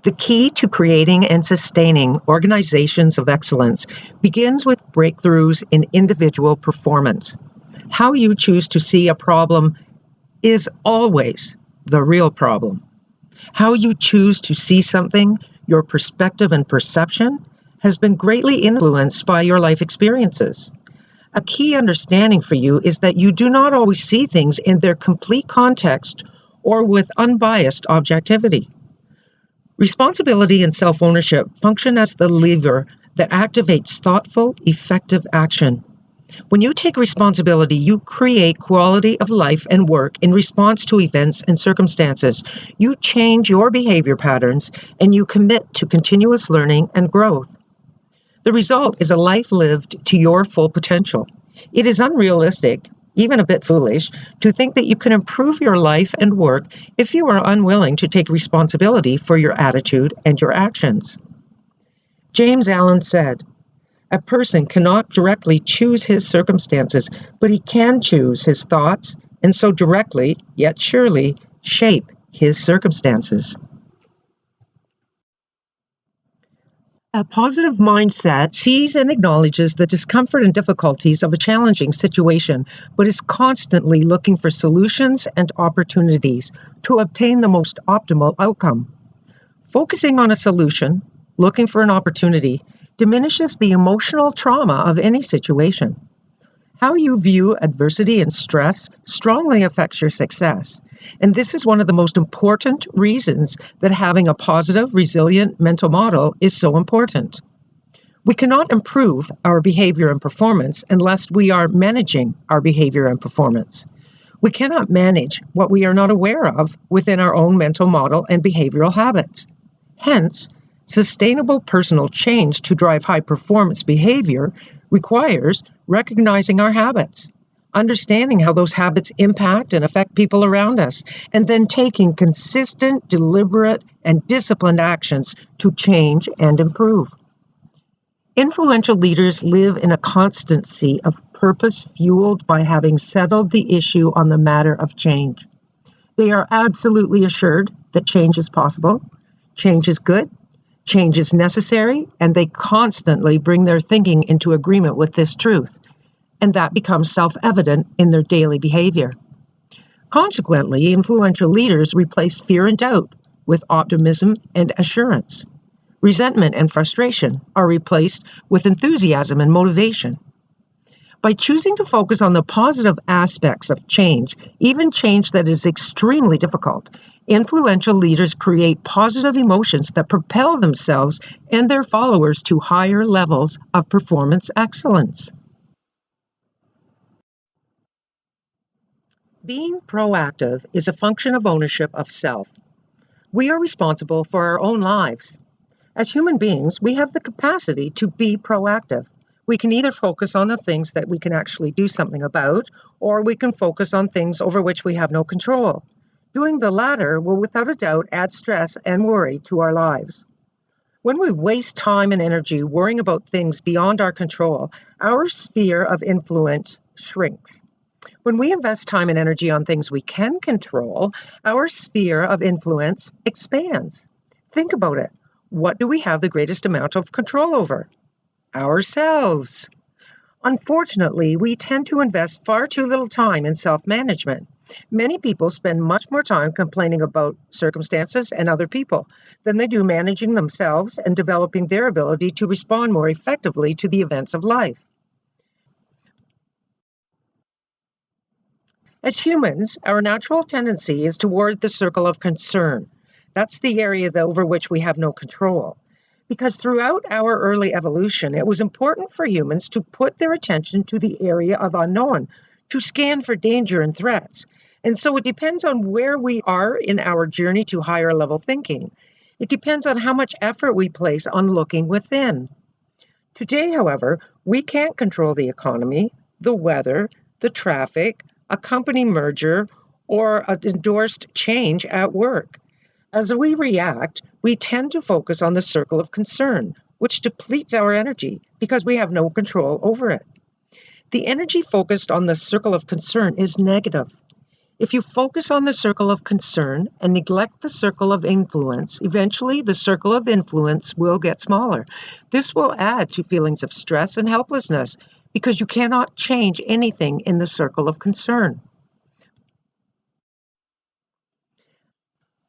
The key to creating and sustaining organizations of excellence begins with breakthroughs in individual performance. How you choose to see a problem is always the real problem. How you choose to see something, your perspective and perception, has been greatly influenced by your life experiences. A key understanding for you is that you do not always see things in their complete context or with unbiased objectivity. Responsibility and self-ownership function as the lever that activates thoughtful, effective action. When you take responsibility, you create quality of life and work in response to events and circumstances. You change your behavior patterns and you commit to continuous learning and growth. The result is a life lived to your full potential. It is unrealistic, even a bit foolish, to think that you can improve your life and work if you are unwilling to take responsibility for your attitude and your actions. James Allen said, "A person cannot directly choose his circumstances, but he can choose his thoughts, and so directly, yet surely, shape his circumstances." A positive mindset sees and acknowledges the discomfort and difficulties of a challenging situation, but is constantly looking for solutions and opportunities to obtain the most optimal outcome. Focusing on a solution, looking for an opportunity, diminishes the emotional trauma of any situation. How you view adversity and stress strongly affects your success. And this is one of the most important reasons that having a positive, resilient mental model is so important. We cannot improve our behavior and performance unless we are managing our behavior and performance. We cannot manage what we are not aware of within our own mental model and behavioral habits. Hence, sustainable personal change to drive high performance behavior requires recognizing our habits, understanding how those habits impact and affect people around us, and then taking consistent, deliberate, and disciplined actions to change and improve. Influential leaders live in a constancy of purpose fueled by having settled the issue on the matter of change. They are absolutely assured that change is possible, change is good, change is necessary, and they constantly bring their thinking into agreement with this truth, and that becomes self-evident in their daily behavior. Consequently, influential leaders replace fear and doubt with optimism and assurance. Resentment and frustration are replaced with enthusiasm and motivation. By choosing to focus on the positive aspects of change, even change that is extremely difficult, influential leaders create positive emotions that propel themselves and their followers to higher levels of performance excellence. Being proactive is a function of ownership of self. We are responsible for our own lives. As human beings, we have the capacity to be proactive. We can either focus on the things that we can actually do something about, or we can focus on things over which we have no control. Doing the latter will without a doubt add stress and worry to our lives. When we waste time and energy worrying about things beyond our control, our sphere of influence shrinks. When we invest time and energy on things we can control, our sphere of influence expands. Think about it. What do we have the greatest amount of control over? Ourselves. Unfortunately, we tend to invest far too little time in self-management. Many people spend much more time complaining about circumstances and other people than they do managing themselves and developing their ability to respond more effectively to the events of life. As humans, our natural tendency is toward the circle of concern. That's the area over which we have no control. Because throughout our early evolution, it was important for humans to put their attention to the area of unknown, to scan for danger and threats. And so it depends on where we are in our journey to higher level thinking. It depends on how much effort we place on looking within. Today, however, we can't control the economy, the weather, the traffic, a company merger, or an endorsed change at work. As we react, we tend to focus on the circle of concern, which depletes our energy because we have no control over it. The energy focused on the circle of concern is negative. If you focus on the circle of concern and neglect the circle of influence, eventually the circle of influence will get smaller. This will add to feelings of stress and helplessness because you cannot change anything in the circle of concern.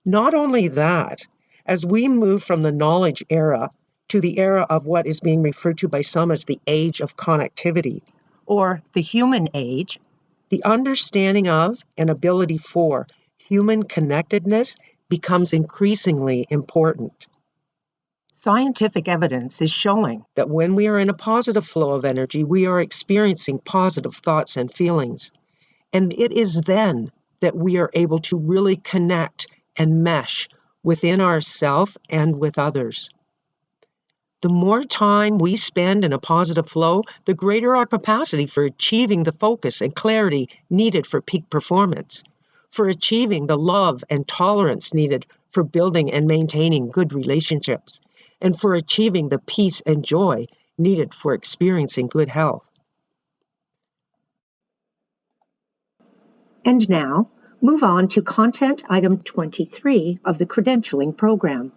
Not only that, as we move from the knowledge era to the era of what is being referred to by some as the age of connectivity, or the human age, the understanding of and ability for human connectedness becomes increasingly important. Scientific evidence is showing that when we are in a positive flow of energy, we are experiencing positive thoughts and feelings. And it is then that we are able to really connect and mesh within ourselves and with others. The more time we spend in a positive flow, the greater our capacity for achieving the focus and clarity needed for peak performance, for achieving the love and tolerance needed for building and maintaining good relationships, and for achieving the peace and joy needed for experiencing good health. And now, move on to content item 23 of the credentialing program.